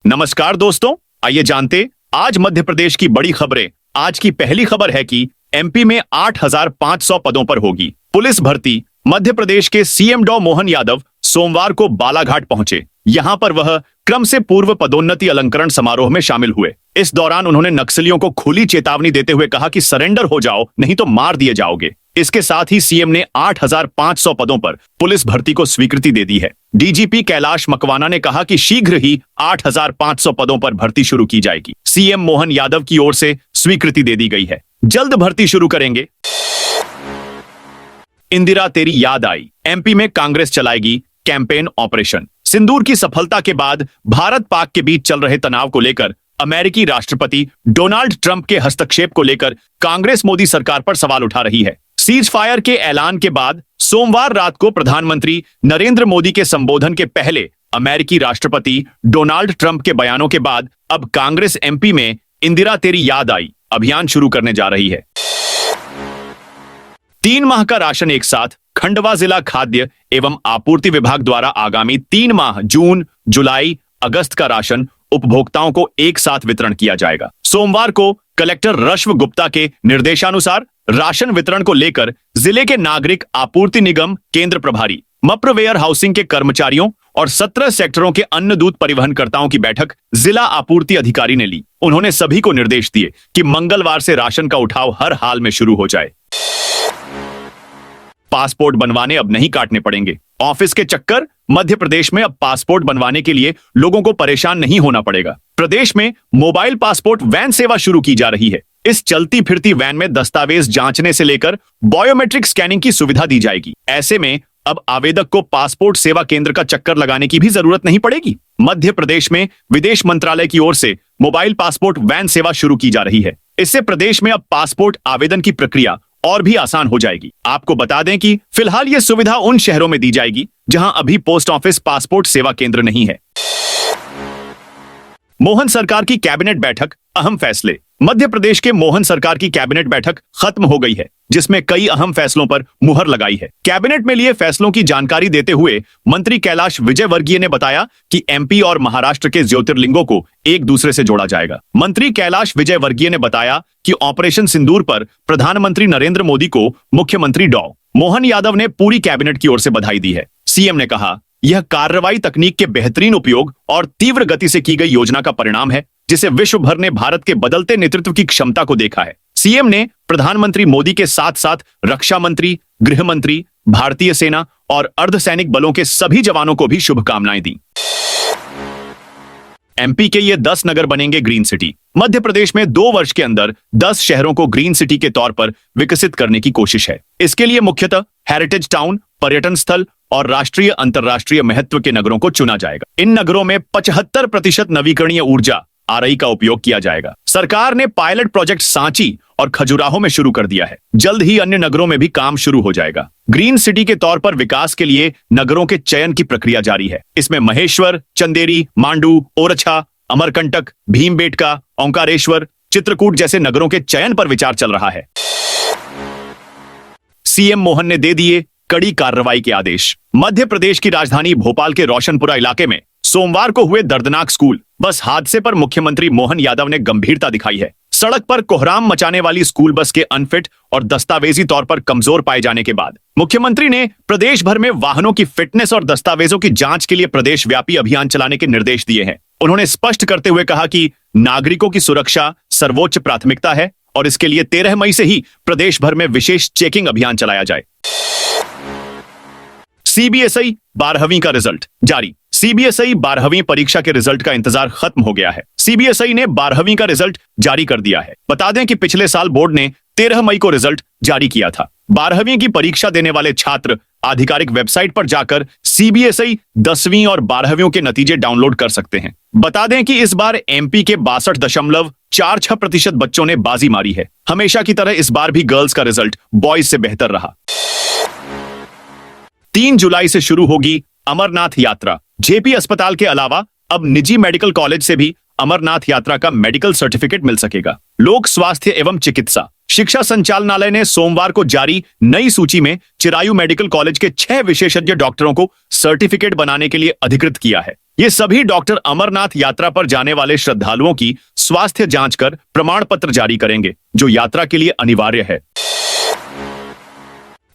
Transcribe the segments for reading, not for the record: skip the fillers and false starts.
नमस्कार दोस्तों, आइए जानते आज मध्य प्रदेश की बड़ी खबरें। आज की पहली खबर है कि एमपी में 8,500 पदों पर होगी पुलिस भर्ती। मध्य प्रदेश के सीएम डॉ मोहन यादव सोमवार को बालाघाट पहुंचे। यहां पर वह क्रम से पूर्व पदोन्नति अलंकरण समारोह में शामिल हुए। इस दौरान उन्होंने नक्सलियों को खुली चेतावनी देते हुए कहा कि सरेंडर हो जाओ, नहीं तो मार दिए जाओगे। इसके साथ ही सीएम ने 8,500 पदों पर पुलिस भर्ती को स्वीकृति दे दी है। डीजीपी कैलाश मकवाना ने कहा कि शीघ्र ही 8,500 पदों पर भर्ती शुरू की जाएगी। सीएम मोहन यादव की ओर से स्वीकृति दे दी गई है, जल्द भर्ती शुरू करेंगे। इंदिरा तेरी याद आई, एमपी में कांग्रेस चलाएगी कैंपेन ऑपरेशन। सिंदूर की सफलता के बाद भारत पाक के बीच चल रहे तनाव को लेकर अमेरिकी राष्ट्रपति डोनाल्ड ट्रंप के हस्तक्षेप को लेकर कांग्रेस मोदी सरकार पर सवाल उठा रही है। सीज फायर के ऐलान के बाद सोमवार रात को प्रधानमंत्री नरेंद्र मोदी के संबोधन के पहले अमेरिकी राष्ट्रपति डोनाल्ड ट्रंप के बयानों के बाद अब कांग्रेस एमपी में इंदिरा तेरी याद आई अभियान शुरू करने जा रही है। 3 माह का राशन एक साथ। खंडवा जिला खाद्य एवं आपूर्ति विभाग द्वारा आगामी 3 माह जून, जुलाई, अगस्त का राशन उपभोक्ताओं को एक साथ वितरण किया जाएगा। सोमवार को कलेक्टर रश्व गुप्ता के निर्देशानुसार राशन वितरण को लेकर जिले के नागरिक आपूर्ति निगम केंद्र प्रभारी, मप्र वेयर हाउसिंग के कर्मचारियों और 17 सेक्टरों के अन्न दूध परिवहनकर्ताओं की बैठक जिला आपूर्ति अधिकारी ने ली। उन्होंने सभी को निर्देश दिए कि मंगलवार से राशन का उठाव हर हाल में शुरू हो जाए। पासपोर्ट बनवाने अब नहीं काटने पड़ेंगे। ऑफिस के चक्कर। मध्य प्रदेश में अब पासपोर्ट बनवाने के लिए लोगों को परेशान नहीं होना पड़ेगा। प्रदेश में मोबाइल पासपोर्ट वैन सेवा शुरू की जा रही है। इस चलती फिरती वैन में दस्तावेज जांचने से लेकर बायोमेट्रिक स्कैनिंग की सुविधा दी जाएगी। ऐसे में अब आवेदक को पासपोर्ट सेवा केंद्र का चक्कर लगाने की भी जरूरत नहीं पड़ेगी। मध्य प्रदेश में विदेश मंत्रालय की ओर से मोबाइल पासपोर्ट वैन सेवा शुरू की जा रही है। इससे प्रदेश में अब पासपोर्ट आवेदन की प्रक्रिया और भी आसान हो जाएगी। आपको बता दें कि फिलहाल यह सुविधा उन शहरों में दी जाएगी जहां अभी पोस्ट ऑफिस पासपोर्ट सेवा केंद्र नहीं है। मोहन सरकार की कैबिनेट बैठक, अहम फैसले। मध्य प्रदेश के मोहन सरकार की कैबिनेट बैठक खत्म हो गई है, जिसमें कई अहम फैसलों पर मुहर लगाई है। कैबिनेट में लिए फैसलों की जानकारी देते हुए मंत्री कैलाश विजयवर्गीय ने बताया कि एमपी और महाराष्ट्र के ज्योतिर्लिंगों को एक दूसरे से जोड़ा जाएगा। मंत्री कैलाश विजयवर्गीय ने बताया कि ऑपरेशन सिंदूर पर प्रधानमंत्री नरेंद्र मोदी को मुख्यमंत्री डॉ मोहन यादव ने पूरी कैबिनेट की ओर से बधाई दी है। सीएम ने कहा, यह कार्रवाई तकनीक के बेहतरीन उपयोग और तीव्र गति से की गई योजना का परिणाम है, जिसे विश्व भर ने भारत के बदलते नेतृत्व की क्षमता को देखा है। सीएम ने प्रधानमंत्री मोदी के साथ साथ रक्षा मंत्री, गृह मंत्री, भारतीय सेना और अर्धसैनिक बलों के सभी जवानों को भी शुभकामनाएं दी। एमपी के ये 10 नगर बनेंगे ग्रीन सिटी। मध्य प्रदेश में 2 वर्ष के अंदर 10 शहरों को ग्रीन सिटी के तौर पर विकसित करने की कोशिश है। इसके लिए मुख्यतः हेरिटेज टाउन, पर्यटन स्थल और राष्ट्रीय अंतर्राष्ट्रीय महत्व के नगरों को चुना जाएगा। इन नगरों में 75% नवीकरणीय ऊर्जा आरई का उपयोग किया जाएगा। सरकार ने पायलट प्रोजेक्ट सांची और खजुराहो में शुरू कर दिया है। जल्द ही अन्य नगरों में भी काम शुरू हो जाएगा। ग्रीन सिटी के तौर पर विकास के लिए नगरों के चयन की प्रक्रिया जारी है। इसमें महेश्वर, चंदेरी, मांडू, ओरछा, अमरकंटक, भीमबेटका, ओंकारेश्वर, चित्रकूट जैसे नगरों के चयन पर विचार चल रहा है। सीएम मोहन ने दे दिए कड़ी कार्रवाई के आदेश। मध्य प्रदेश की राजधानी भोपाल के रोशनपुरा इलाके में सोमवार को हुए दर्दनाक स्कूल बस हादसे पर मुख्यमंत्री मोहन यादव ने गंभीरता दिखाई है। सड़क पर कोहराम मचाने वाली स्कूल बस के अनफिट और दस्तावेजी तौर पर कमजोर पाए जाने के बाद मुख्यमंत्री ने प्रदेश भर में वाहनों की फिटनेस और दस्तावेजों की जांच के लिए प्रदेश व्यापी अभियान चलाने के निर्देश दिए हैं। उन्होंने स्पष्ट करते हुए कहा कि नागरिकों की सुरक्षा सर्वोच्च प्राथमिकता है और इसके लिए 13 मई से ही प्रदेश भर में विशेष चेकिंग अभियान चलाया जाए। सीबीएसई 12वीं का रिजल्ट जारी। सीबीएसई 12वीं परीक्षा के रिजल्ट का इंतजार खत्म हो गया है। सीबीएसई ने 12वीं का रिजल्ट जारी कर दिया है। बता दें कि पिछले साल बोर्ड ने 13 मई को रिजल्ट जारी किया था। 12वीं की परीक्षा देने वाले छात्र आधिकारिक वेबसाइट पर जाकर सीबीएसई 10वीं और 12वीं के नतीजे डाउनलोड कर सकते हैं। बता दें कि इस बार एमपी के 62.46% बच्चों ने बाजी मारी है। हमेशा की तरह इस बार भी गर्ल्स का रिजल्ट बॉयज से बेहतर रहा। 3 जुलाई से शुरू होगी अमरनाथ यात्रा। जेपी अस्पताल के अलावा अब निजी मेडिकल कॉलेज से भी अमरनाथ यात्रा का मेडिकल सर्टिफिकेट मिल सकेगा। लोक स्वास्थ्य एवं चिकित्सा शिक्षा संचालनालय ने सोमवार को जारी नई सूची में चिरायू मेडिकल कॉलेज के 6 विशेषज्ञ डॉक्टरों को सर्टिफिकेट बनाने के लिए अधिकृत किया है। ये सभी डॉक्टर अमरनाथ यात्रा पर जाने वाले श्रद्धालुओं की स्वास्थ्य जांच कर प्रमाण पत्र जारी करेंगे, जो यात्रा के लिए अनिवार्य है।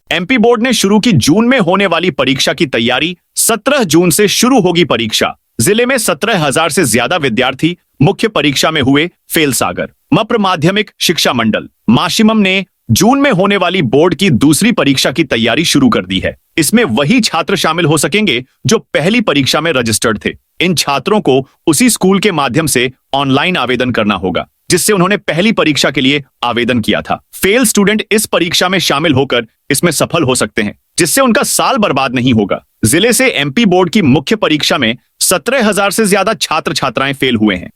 एमपी बोर्ड ने शुरू की जून में होने वाली परीक्षा की तैयारी। 17 जून से शुरू होगी परीक्षा। जिले में 17,000 से ज्यादा विद्यार्थी मुख्य परीक्षा में हुए फेल। सागर मप्र माध्यमिक शिक्षा मंडल माशिमम ने जून में होने वाली बोर्ड की दूसरी परीक्षा की तैयारी शुरू कर दी है। इसमें वही छात्र शामिल हो सकेंगे जो पहली परीक्षा में रजिस्टर्ड थे। इन छात्रों को उसी स्कूल के माध्यम से ऑनलाइन आवेदन करना होगा जिससे उन्होंने पहली परीक्षा के लिए आवेदन किया था। फेल स्टूडेंट इस परीक्षा में शामिल होकर इसमें सफल हो सकते हैं, जिससे उनका साल बर्बाद नहीं होगा। जिले से एमपी बोर्ड की मुख्य परीक्षा में 17,000 से ज्यादा छात्र छात्राएं फेल हुए हैं।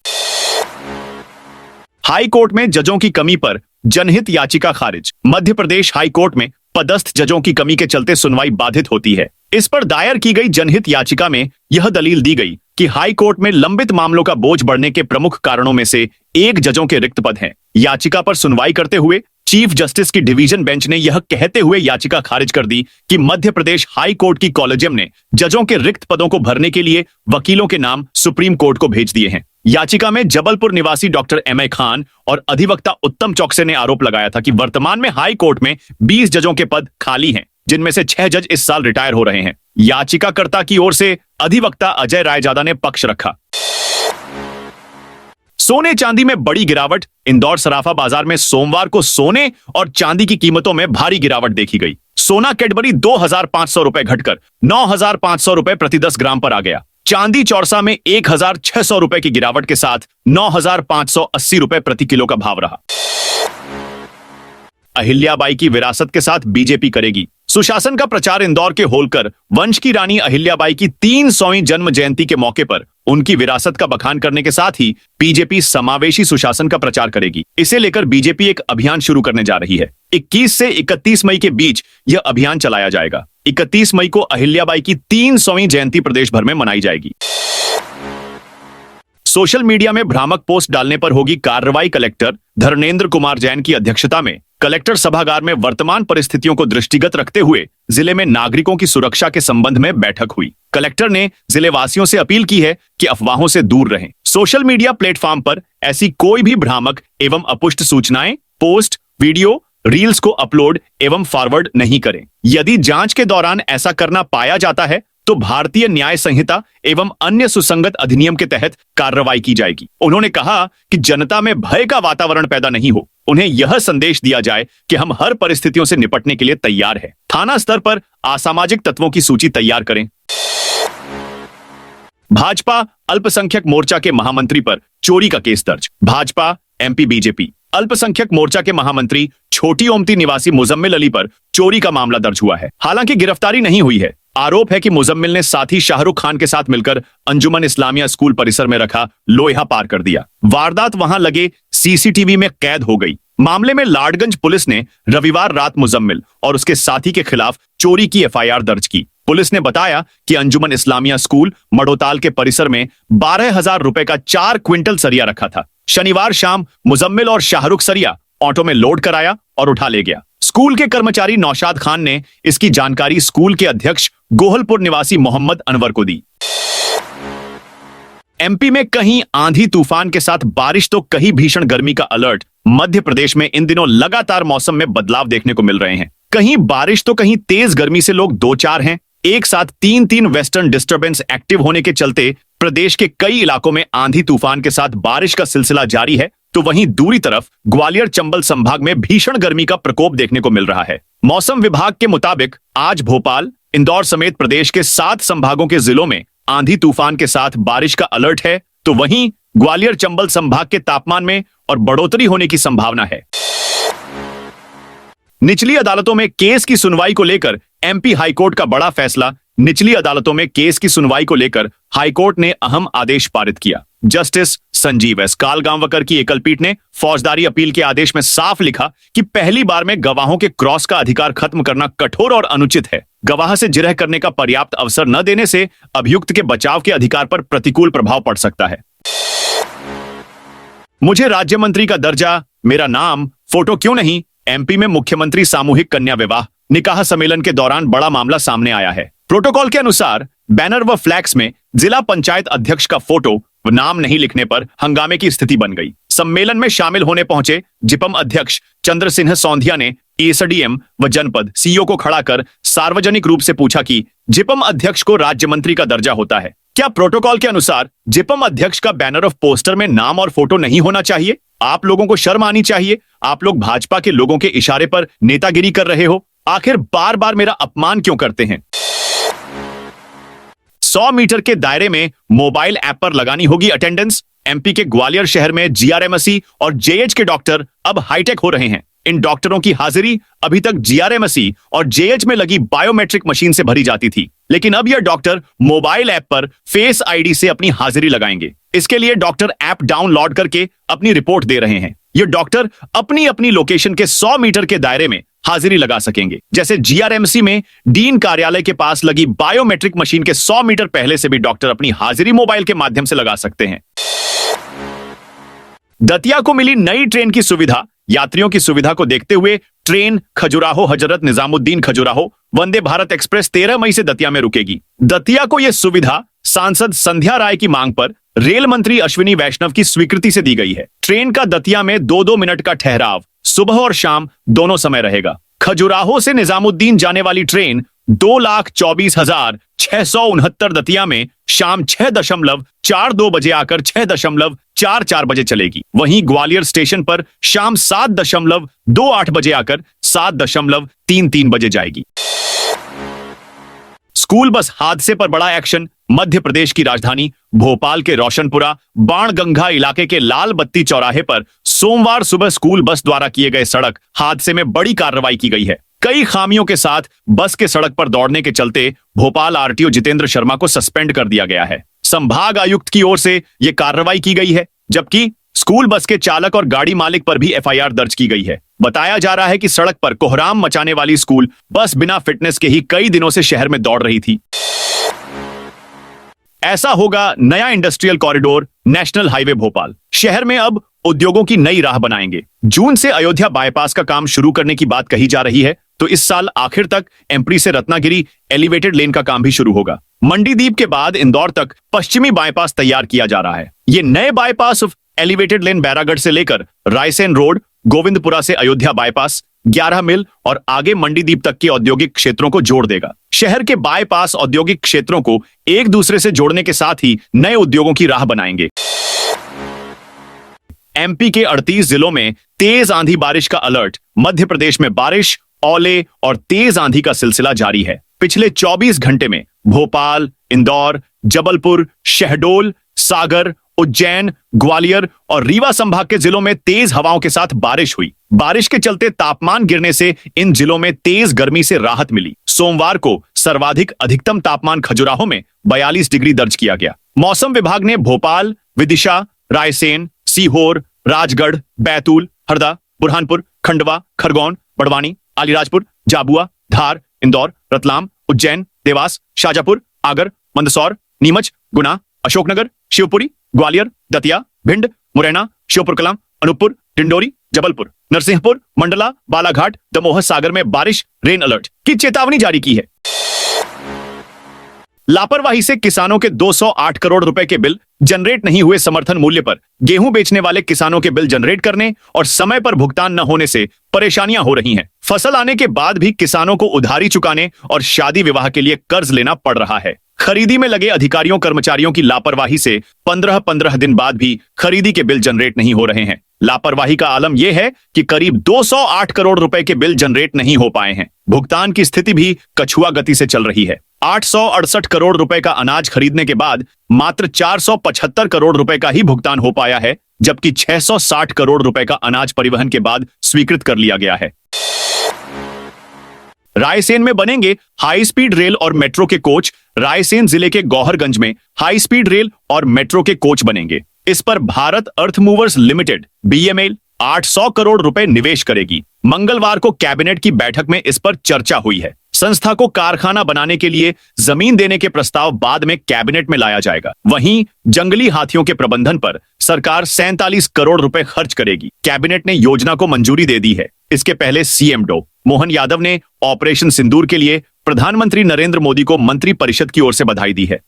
हाई कोर्ट में जजों की कमी पर जनहित याचिका खारिज। मध्य प्रदेश हाई कोर्ट में पदस्थ जजों की कमी के चलते सुनवाई बाधित होती है। इस पर दायर की गई जनहित याचिका में यह दलील दी गई कि हाई कोर्ट में लंबित मामलों का बोझ बढ़ने के प्रमुख कारणों में से एक जजों के रिक्त पद हैं। याचिका पर सुनवाई करते हुए चीफ जस्टिस की डिवीजन बेंच ने यह कहते हुए याचिका खारिज कर दी कि मध्य प्रदेश हाई कोर्ट की कॉलेजियम ने जजों के रिक्त पदों को भरने के लिए वकीलों के नाम सुप्रीम कोर्ट को भेज दिए हैं। याचिका में जबलपुर निवासी डॉक्टर एमए खान और अधिवक्ता उत्तम चौकसे ने आरोप लगाया था कि वर्तमान में हाई कोर्ट में 20 जजों के पद खाली हैं, जिनमें से 6 जज इस साल रिटायर हो रहे हैं। याचिकाकर्ता की ओर से अधिवक्ता अजय रायजादा ने पक्ष रखा। सोने चांदी में बड़ी गिरावट। इंदौर सराफा बाजार में सोमवार को सोने और चांदी की कीमतों में भारी गिरावट देखी गई। सोना कैडबरी 2,500 रुपए घटकर 9,500 रुपए प्रति 10 ग्राम पर आ गया। चांदी चौरसा में 1,600 रुपए की गिरावट के साथ 9,580 रुपए प्रति किलो का भाव रहा। अहिल्याबाई की विरासत के साथ बीजेपी करेगी सुशासन का प्रचार। इंदौर के होलकर वंश की रानी अहिल्याबाई की 300वीं जन्म जयंती के मौके पर उनकी विरासत का बखान करने के साथ ही बीजेपी समावेशी सुशासन का प्रचार करेगी। इसे लेकर बीजेपी एक अभियान शुरू करने जा रही है। 21 से 31 मई के बीच यह अभियान चलाया जाएगा। 31 मई को अहिल्याबाई की 300वीं जयंती प्रदेश भर में मनाई जाएगी। सोशल मीडिया में भ्रामक पोस्ट डालने पर होगी कार्रवाई। कलेक्टर धर्मेंद्र कुमार जैन की अध्यक्षता में कलेक्टर सभागार में वर्तमान परिस्थितियों को दृष्टिगत रखते हुए जिले में नागरिकों की सुरक्षा के संबंध में बैठक हुई। कलेक्टर ने जिले वासियों से अपील की है कि अफवाहों से दूर रहें। सोशल मीडिया प्लेटफॉर्म पर ऐसी कोई भी भ्रामक एवं अपुष्ट सूचनाएं, पोस्ट, वीडियो, रील्स को अपलोड एवं फॉरवर्ड नहीं करें। यदि जांच के दौरान ऐसा करना पाया जाता है तो भारतीय न्याय संहिता एवं अन्य सुसंगत अधिनियम के तहत कार्रवाई की जाएगी। उन्होंने कहा कि जनता में भय का वातावरण पैदा नहीं हो। उन्हें यह संदेश दिया जाए कि हम हर परिस्थितियों से निपटने के लिए तैयार हैं। थाना स्तर पर असामाजिक तत्वों की सूची तैयार करें। भाजपा अल्पसंख्यक मोर्चा के महामंत्री पर चोरी का केस दर्ज। भाजपा एमपी बीजेपी अल्पसंख्यक मोर्चा के महामंत्री छोटी ओमती निवासी मुजम्मिल अली पर चोरी का मामला दर्ज हुआ है। हालांकि गिरफ्तारी नहीं हुई है। आरोप है कि मुजम्मिल ने साथी शाहरुख खान के साथ मिलकर अंजुमन इस्लामिया स्कूल परिसर में रखा लोहा पार कर दिया। वारदात वहां लगे सीसीटीवी में कैद हो गई। मामले में लाडगंज पुलिस ने रविवार रात मुजम्मिल और उसके साथी के खिलाफ चोरी की एफआईआर दर्ज की। पुलिस ने बताया कि अंजुमन इस्लामिया स्कूल मडोताल के परिसर में 12,000 रुपए का 4 क्विंटल सरिया रखा था। शनिवार शाम मुजम्मिल और शाहरुख सरिया ऑटो में लोड कराया और उठा ले गया। स्कूल के कर्मचारी नौशाद खान ने इसकी जानकारी स्कूल के अध्यक्ष गोहलपुर निवासी मोहम्मद अनवर को दी। एमपी में कहीं आंधी तूफान के साथ बारिश तो कहीं भीषण गर्मी का अलर्ट। मध्य प्रदेश में इन दिनों लगातार मौसम में बदलाव देखने को मिल रहे हैं। कहीं बारिश तो कहीं तेज गर्मी से लोग दो चार हैं। एक साथ 3 वेस्टर्न डिस्टर्बेंस एक्टिव होने के चलते प्रदेश के कई इलाकों में आंधी तूफान के साथ बारिश का सिलसिला जारी है, तो वहीं दूसरी तरफ ग्वालियर चंबल संभाग में भीषण गर्मी का प्रकोप देखने को मिल रहा है। मौसम विभाग के मुताबिक आज भोपाल, इंदौर समेत प्रदेश के 7 संभागों के जिलों में आंधी तूफान के साथ बारिश का अलर्ट है, तो वहीं ग्वालियर चंबल संभाग के तापमान में और बढ़ोतरी होने की संभावना है। निचली अदालतों में केस की सुनवाई को लेकर एमपी हाईकोर्ट का बड़ा फैसला। निचली अदालतों में केस की सुनवाई को लेकर हाईकोर्ट ने अहम आदेश पारित किया। जस्टिस संजीव एस कालगांवकर की एकल पीठ ने फौजदारी अपील के आदेश में साफ लिखा कि पहली बार में गवाहों के क्रॉस का अधिकार खत्म करना कठोर और अनुचित है। गवाह से जिरह करने का पर्याप्त अवसर न देने से अभियुक्त के बचाव के अधिकार पर प्रतिकूल प्रभाव पड़ सकता है। मुझे राज्य मंत्री का दर्जा, मेरा नाम, फोटो क्यों नहीं? एमपी में मुख्यमंत्री सामूहिक कन्या विवाह निकाह सम्मेलन के दौरान बड़ा मामला सामने आया है। प्रोटोकॉल के अनुसार बैनर व फ्लैक्स में जिला पंचायत अध्यक्ष का फोटो व नाम नहीं लिखने पर हंगामे की स्थिति बन गई। सम्मेलन में शामिल होने पहुंचे जिपम अध्यक्ष चंद्र सिंह सौंधिया ने एसडीएम व जनपद सीईओ को खड़ा कर सार्वजनिक रूप से पूछा कि जिपम अध्यक्ष को राज्य मंत्री का दर्जा होता है, क्या प्रोटोकॉल के अनुसार जिपम अध्यक्ष का बैनर ऑफ पोस्टर में नाम और फोटो नहीं होना चाहिए? आप लोगों को शर्म आनी चाहिए। आप लोग भाजपा के लोगों के इशारे पर नेतागिरी कर रहे हो। आखिर बार बार मेरा अपमान क्यों करते हैं? 100 मीटर के दायरे में मोबाइल ऐप पर लगानी होगी अटेंडेंस। एमपी के ग्वालियर शहर में जीआरएमसी और जेएच के डॉक्टर अब हाईटेक हो रहे हैं। इन डॉक्टरों की हाजिरी अभी तक जीआरएमसी और जेएच में लगी बायोमेट्रिक मशीन से भरी जाती थी, लेकिन अब यह डॉक्टर मोबाइल ऐप पर फेस आईडी से अपनी हाजिरी लगाएंगे। इसके लिए डॉक्टर ऐप डाउनलोड करके अपनी रिपोर्ट दे रहे हैं। ये डॉक्टर अपनी अपनी लोकेशन के 100 मीटर के दायरे में हाजिरी लगा सकेंगे। जैसे जीआरएमसी में डीन कार्यालय के पास लगी बायोमेट्रिक मशीन के 100 मीटर पहले से भी डॉक्टर अपनी हाजिरी मोबाइल के माध्यम से लगा सकते हैं। दतिया को मिली नई ट्रेन की सुविधा। यात्रियों की सुविधा को देखते हुए ट्रेन खजुराहो हजरत निजामुद्दीन खजुराहो वंदे भारत एक्सप्रेस 13 मई से दतिया में रुकेगी। दतिया को यह सुविधा सांसद संध्या राय की मांग पर रेल मंत्री अश्विनी वैष्णव की स्वीकृति से दी गई है। ट्रेन का दतिया में 2-2 मिनट का ठहराव सुबह और शाम दोनों समय रहेगा। खजुराहो से निजामुद्दीन जाने वाली ट्रेन 2,24,669 दतिया में शाम 6.42 बजे आकर 6.44 बजे चलेगी। वहीं ग्वालियर स्टेशन पर शाम 7.28 बजे आकर 7.33 बजे जाएगी। स्कूल बस हादसे पर बड़ा एक्शन। मध्य प्रदेश की राजधानी भोपाल के रोशनपुरा बाणगंगा इलाके के लाल बत्ती चौराहे पर सोमवार सुबह स्कूल बस द्वारा किए गए सड़क हादसे में बड़ी कार्रवाई की गई है। कई खामियों के साथ बस के सड़क पर दौड़ने के चलते भोपाल आरटीओ जितेंद्र शर्मा को सस्पेंड कर दिया गया है। संभाग आयुक्त की ओर से यह कार्रवाई की गई है, जबकि स्कूल बस के चालक और गाड़ी मालिक पर भी एफआईआर दर्ज की गई है। बताया जा रहा है कि सड़क पर कोहराम मचाने वाली स्कूल बस बिना फिटनेस के ही कई दिनों से शहर में दौड़ रही थी। ऐसा होगा नया industrial corridor national highway Bhopal. शहर में अब उद्योगों की नई राह बनाएंगे। जून से अयोध्या बाईपास का काम शुरू करने की बात कही जा रही है, तो इस साल आखिर तक एमपी से रत्नागिरी एलिवेटेड लेन का काम भी शुरू होगा। मंडीदीप के बाद इंदौर तक पश्चिमी बाईपास तैयार किया जा रहा है। ये नए बाईपास एलिवेटेड लेन बैरागढ़ से लेकर रायसेन रोड, गोविंदपुरा से अयोध्या बाईपास, 11 मील और आगे मंडीदीप तक के औद्योगिक क्षेत्रों को जोड़ देगा। शहर के बाईपास औद्योगिक क्षेत्रों को एक दूसरे से जोड़ने के साथ ही नए उद्योगों की राह बनाएंगे। एमपी के 38 जिलों में तेज आंधी बारिश का अलर्ट। मध्य प्रदेश में बारिश, ओले और तेज आंधी का सिलसिला जारी है। पिछले 24 घंटे में भोपाल, इंदौर, जबलपुर, शहडोल, सागर, उज्जैन, ग्वालियर और रीवा संभाग के जिलों में तेज हवाओं के साथ बारिश हुई। बारिश के चलते तापमान गिरने से इन जिलों में तेज गर्मी से राहत मिली। सोमवार को सर्वाधिक अधिकतम तापमान खजुराहो में 42 डिग्री दर्ज किया गया। मौसम विभाग ने भोपाल, विदिशा, रायसेन, सीहोर, राजगढ़, बैतूल, हरदा, बुरहानपुर, खंडवा, खरगोन, बड़वानी, अलीराजपुर, झाबुआ, धार, इंदौर, रतलाम, उज्जैन, देवास, शाजापुर, आगर, मंदसौर, नीमच, गुना, अशोकनगर, शिवपुरी, ग्वालियर, दतिया, भिंड, मुरैना, श्योपुरकलां, अनूपपुर, डिंडोरी, जबलपुर, नरसिंहपुर, मंडला, बालाघाट, दमोह, सागर में बारिश रेन अलर्ट की चेतावनी जारी की है। लापरवाही से किसानों के 208 करोड़ रुपए के बिल जनरेट नहीं हुए। समर्थन मूल्य पर गेहूं बेचने वाले किसानों के बिल जनरेट करने और समय पर भुगतान न होने से परेशानियां हो रही हैं। फसल आने के बाद भी किसानों को उधारी चुकाने और शादी विवाह के लिए कर्ज लेना पड़ रहा है। खरीदी में लगे अधिकारियों कर्मचारियों की लापरवाही से 15-15 दिन बाद भी खरीदी के बिल जनरेट नहीं हो रहे हैं। लापरवाही का आलम यह है कि करीब 208 करोड़ रुपए के बिल जनरेट नहीं हो पाए हैं। भुगतान की स्थिति भी कछुआ गति से चल रही है। 868 करोड़ रुपए का अनाज खरीदने के बाद मात्र 475 करोड़ रुपए का ही भुगतान हो पाया है, जबकि 660 करोड़ रुपए का अनाज परिवहन के बाद स्वीकृत कर लिया गया है। रायसेन में बनेंगे हाई स्पीड रेल और मेट्रो के कोच। रायसेन जिले के गौहरगंज में हाई स्पीड रेल और मेट्रो के कोच बनेंगे। इस पर भारत अर्थ मूवर्स लिमिटेड बीएमएल 800 करोड़ रुपए निवेश करेगी। मंगलवार को कैबिनेट की बैठक में इस पर चर्चा हुई है। संस्था को कारखाना बनाने के लिए जमीन देने के प्रस्ताव बाद में कैबिनेट में लाया जाएगा। वहीं जंगली हाथियों के प्रबंधन पर सरकार 47 करोड़ रुपए खर्च करेगी। कैबिनेट ने योजना को मंजूरी दे दी है। इसके पहले सीएम डॉ मोहन यादव ने ऑपरेशन सिंदूर के लिए प्रधानमंत्री नरेंद्र मोदी को मंत्री परिषद की ओर से बधाई दी है।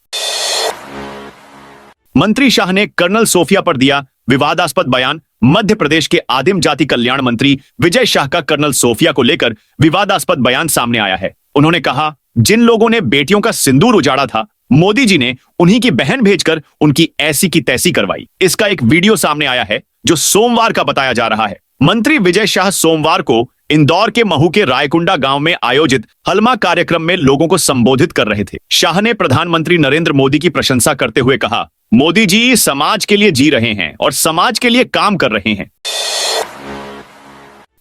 मंत्री शाह ने कर्नल सोफिया पर दिया विवादास्पद बयान। मध्य प्रदेश के आदिम जाति कल्याण मंत्री विजय शाह का कर्नल सोफिया को लेकर विवादास्पद बयान सामने आया है। उन्होंने कहा, जिन लोगों ने बेटियों का सिंदूर उजाड़ा था, मोदी जी ने उन्हीं की बहन भेजकर उनकी ऐसी की तैसी करवाई। इसका एक वीडियो सामने आया है जो सोमवार का बताया जा रहा है। मंत्री विजय शाह सोमवार को इंदौर के महू के रायकुंडा गांव में आयोजित हलमा कार्यक्रम में लोगों को संबोधित कर रहे थे। शाह ने प्रधानमंत्री नरेंद्र मोदी की प्रशंसा करते हुए कहा, मोदी जी समाज के लिए जी रहे हैं और समाज के लिए काम कर रहे हैं।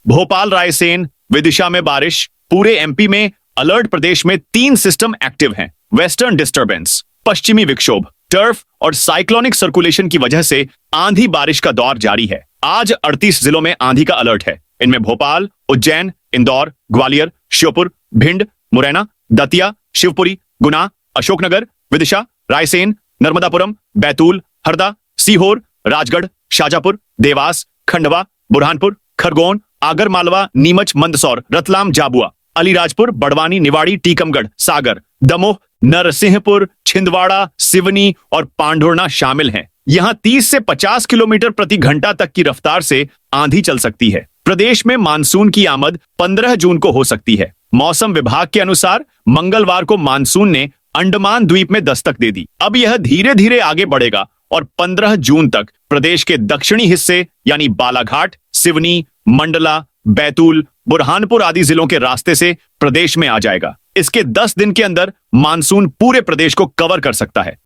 भोपाल, रायसेन, विदिशा में बारिश। पूरे एमपी में अलर्ट। प्रदेश में 3 सिस्टम एक्टिव हैं। वेस्टर्न डिस्टर्बेंस, पश्चिमी विक्षोभ, टर्फ और साइक्लोनिक सर्कुलेशन की वजह से आंधी बारिश का दौर जारी है। आज 38 जिलों में आंधी का अलर्ट है। इनमें भोपाल, उज्जैन, इंदौर, ग्वालियर, श्योपुर, भिंड, मुरैना, दतिया, शिवपुरी, गुना, अशोकनगर, विदिशा, रायसेन, नर्मदापुरम, बैतूल, हरदा, सीहोर, राजगढ़, शाजापुर, देवास, खंडवा, बुरहानपुर, खरगोन, आगरमालवा, नीमच, मंदसौर, रतलाम, झाबुआ, अलीराजपुर, बड़वानी, निवाड़ी, टीकमगढ़, सागर, दमोह, नरसिंहपुर, छिंदवाड़ा, सिवनी और पांढुर्णा शामिल हैं। यहां 30 से 50 किलोमीटर प्रति घंटा तक की रफ्तार से आंधी चल सकती है। प्रदेश में मानसून की आमद 15 जून को हो सकती है। मौसम विभाग के अनुसार मंगलवार को मानसून ने अंडमान द्वीप में दस्तक दे दी। अब यह धीरे धीरे आगे बढ़ेगा और 15 जून तक प्रदेश के दक्षिणी हिस्से यानी बालाघाट, सिवनी, मंडला, बैतूल, बुरहानपुर आदि जिलों के रास्ते से प्रदेश में आ जाएगा। इसके 10 दिन के अंदर मानसून पूरे प्रदेश को कवर कर सकता है।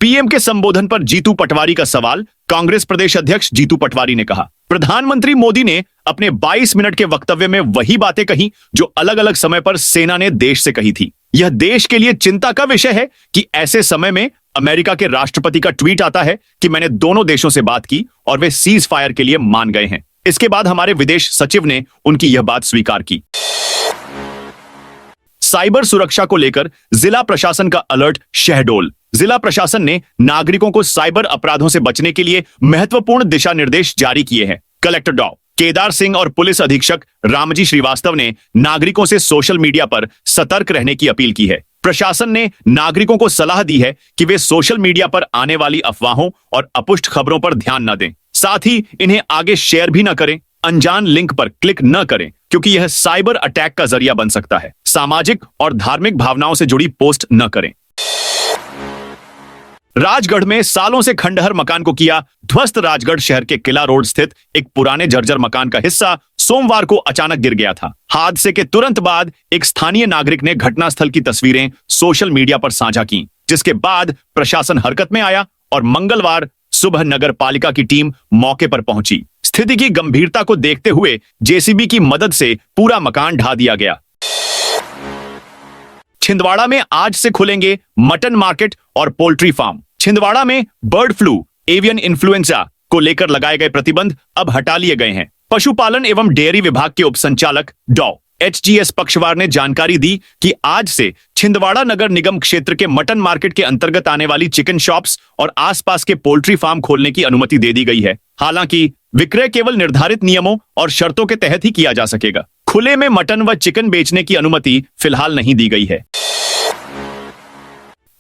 पीएम के संबोधन पर जीतू पटवारी का सवाल। कांग्रेस प्रदेश अध्यक्ष जीतू पटवारी ने कहा, प्रधानमंत्री मोदी ने अपने 22 मिनट के वक्तव्य में वही बातें कही जो अलग अलग समय पर सेना ने देश से कही थी। यह देश के लिए चिंता का विषय है कि ऐसे समय में अमेरिका के राष्ट्रपति का ट्वीट आता है कि मैंने दोनों देशों से बात की और वे सीज फायर के लिए मान गए हैं। इसके बाद हमारे विदेश सचिव ने उनकी यह बात स्वीकार की। साइबर सुरक्षा को लेकर जिला प्रशासन का अलर्ट शहडोल। जिला प्रशासन ने नागरिकों को साइबर अपराधों से बचने के लिए महत्वपूर्ण दिशा निर्देश जारी किए हैं। कलेक्टर डॉ केदार सिंह और पुलिस अधीक्षक रामजी श्रीवास्तव ने नागरिकों से सोशल मीडिया पर सतर्क रहने की अपील की है। प्रशासन ने नागरिकों को सलाह दी है कि वे सोशल मीडिया पर आने वाली अफवाहों और अपुष्ट खबरों पर ध्यान न दें। साथ ही इन्हें आगे शेयर भी न करें। अनजान लिंक पर क्लिक न करें क्योंकि यह साइबर अटैक का जरिया बन सकता है। सामाजिक और धार्मिक भावनाओं से जुड़ी पोस्ट न करें। राजगढ़ में सालों से खंडहर मकान को किया ध्वस्त। राजगढ़ शहर के किला रोड स्थित एक पुराने जर्जर मकान का हिस्सा सोमवार को अचानक गिर गया था। हादसे के तुरंत बाद एक स्थानीय नागरिक ने घटनास्थल की तस्वीरें सोशल मीडिया पर साझा की, जिसके बाद प्रशासन हरकत में आया और मंगलवार सुबह नगर पालिका की टीम मौके पर पहुंची। स्थिति की गंभीरता को देखते हुए जेसीबी की मदद से पूरा मकान ढा दिया गया। छिंदवाड़ा में आज से खुलेंगे मटन मार्केट और पोल्ट्री फार्म। छिंदवाड़ा में बर्ड फ्लू, एवियन इन्फ्लुएंजा को लेकर लगाए गए प्रतिबंध अब हटा लिए गए हैं। पशुपालन एवं डेयरी विभाग के उपसंचालक डॉ HGS पक्षवार ने जानकारी दी कि आज से छिंदवाड़ा नगर निगम क्षेत्र के मटन मार्केट के अंतर्गत आने वाली चिकन शॉप्स और आसपास के पोल्ट्री फार्म खोलने की अनुमति दे दी गई है। हालांकि विक्रय केवल निर्धारित नियमों और शर्तों के तहत ही किया जा सकेगा। खुले में मटन व चिकन बेचने की अनुमति फिलहाल नहीं दी गई है।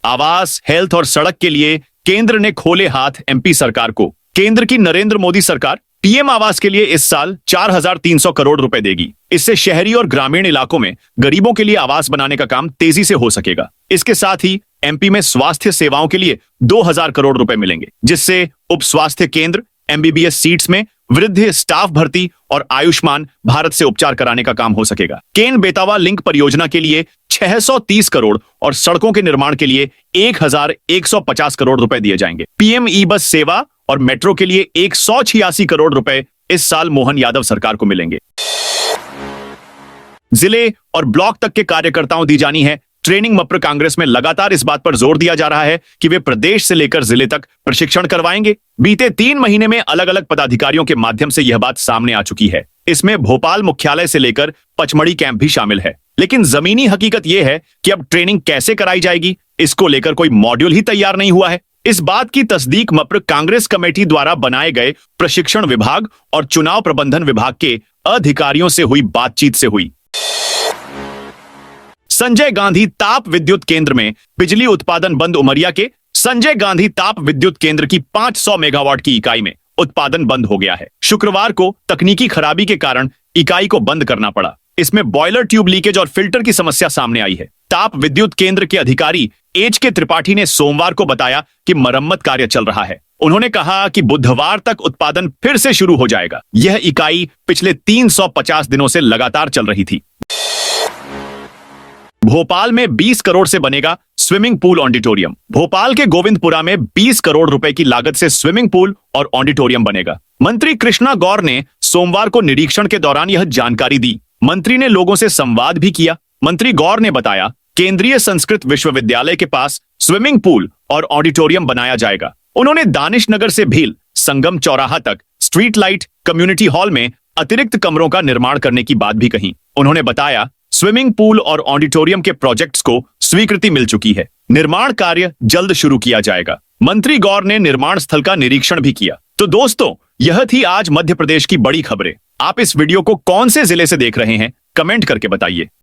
आवास, हेल्थ और सड़क के लिए केंद्र ने खोले हाथ एमपी सरकार को। केंद्र की नरेंद्र मोदी सरकार पीएम आवास के लिए इस साल 4,300 करोड़ रुपए देगी। इससे शहरी और ग्रामीण इलाकों में गरीबों के लिए आवास बनाने का काम तेजी से हो सकेगा। इसके साथ ही एमपी में स्वास्थ्य सेवाओं के लिए 2,000 करोड़ रुपए मिलेंगे, जिससे उप स्वास्थ्य केंद्र, MBBS सीट्स में वृद्धि, स्टाफ भर्ती और आयुष्मान भारत से उपचार कराने का काम हो सकेगा। केन बेतावा लिंक परियोजना के लिए 630 करोड़ और सड़कों के निर्माण के लिए 1,150 करोड़ रुपए दिए जाएंगे। पीएम ई बस सेवा और मेट्रो के लिए 186 करोड़ रुपए इस साल मोहन यादव सरकार को मिलेंगे। जिले और ब्लॉक तक के कार्यकर्ताओं दी जानी है ट्रेनिंग। मप्र कांग्रेस में लगातार इस बात पर जोर दिया जा रहा है कि वे प्रदेश से लेकर जिले तक प्रशिक्षण करवाएंगे। बीते 3 महीने में अलग अलग पदाधिकारियों के माध्यम से यह बात सामने आ चुकी है। इसमें भोपाल मुख्यालय से लेकर पचमढ़ी कैंप भी शामिल है। लेकिन जमीनी हकीकत यह है कि अब ट्रेनिंग कैसे कराई जाएगी, इसको लेकर कोई मॉड्यूल ही तैयार नहीं हुआ है। इस बात की तस्दीक मप्र कांग्रेस कमेटी द्वारा बनाए गए प्रशिक्षण विभाग और चुनाव प्रबंधन विभाग के अधिकारियों से हुई बातचीत से हुई। संजय गांधी ताप विद्युत केंद्र में बिजली उत्पादन बंद। उमरिया के संजय गांधी ताप विद्युत केंद्र की 500 मेगावाट की इकाई में उत्पादन बंद हो गया है। शुक्रवार को तकनीकी खराबी के कारण इकाई को बंद करना पड़ा। इसमें बॉयलर ट्यूब लीकेज और फिल्टर की समस्या सामने आई है। ताप विद्युत केंद्र के अधिकारी HK त्रिपाठी ने सोमवार को बताया कि मरम्मत कार्य चल रहा है। उन्होंने कहा कि बुधवार तक उत्पादन फिर से शुरू हो जाएगा। यह इकाई पिछले 350 दिनों से लगातार चल रही थी। भोपाल में 20 करोड़ से बनेगा स्विमिंग पूल ऑडिटोरियम। भोपाल के गोविंदपुरा में 20 करोड़ रुपए की लागत से स्विमिंग पूल और ऑडिटोरियम बनेगा। मंत्री कृष्णा गौर ने सोमवार को निरीक्षण के दौरान यह जानकारी दी। मंत्री ने लोगों से संवाद भी किया। मंत्री गौर ने बताया, केंद्रीय संस्कृत विश्वविद्यालय के पास स्विमिंग पूल और ऑडिटोरियम बनाया जाएगा। उन्होंने दानिश नगर से भील संगम चौराहा तक स्ट्रीट लाइट कम्युनिटी हॉल में अतिरिक्त कमरों का निर्माण करने की बात भी कही। उन्होंने बताया, स्विमिंग पूल और ऑडिटोरियम के प्रोजेक्ट्स को स्वीकृति मिल चुकी है। निर्माण कार्य जल्द शुरू किया जाएगा। मंत्री गौर ने निर्माण स्थल का निरीक्षण भी किया। तो दोस्तों, यह थी आज मध्य प्रदेश की बड़ी खबरें। आप इस वीडियो को कौन से जिले से देख रहे हैं, कमेंट करके बताइए।